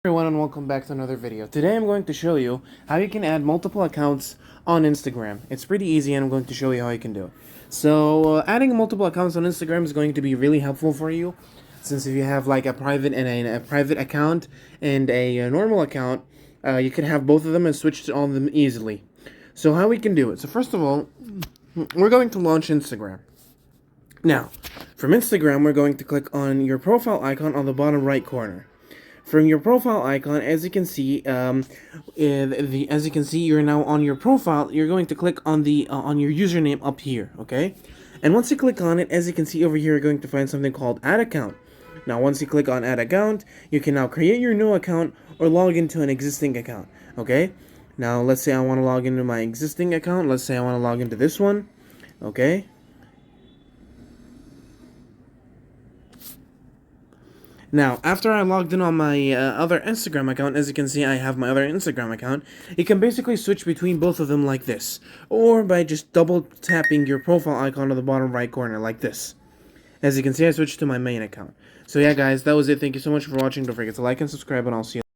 Everyone, and welcome back to another video. Today I'm going to show you how you can add multiple accounts on Instagram. It's pretty easy and I'm going to show you how you can do it. So adding multiple accounts on Instagram is going to be really helpful for you, since if you have like a private and a private account and a normal account, you can have both of them and switch to all of them easily. So how we can do it. So first of all, we're going to launch Instagram. Now, from Instagram, we're going to click on your profile icon on the bottom right corner. From your profile icon, as you can see, you're now on your profile. You're going to click on the on your username up here, okay? And once you click on it, as you can see over here, you're going to find something called Add Account. Now, once you click on Add Account, you can now create your new account or log into an existing account, okay? Now, let's say I want to log into my existing account. Let's say I want to log into this one, okay? Now, after I logged in on my other Instagram account, as you can see, I have my other Instagram account. You can basically switch between both of them like this, or by just double tapping your profile icon on the bottom right corner like this. As you can see, I switched to my main account. So yeah, guys, that was it. Thank you so much for watching. Don't forget to like and subscribe, and I'll see you.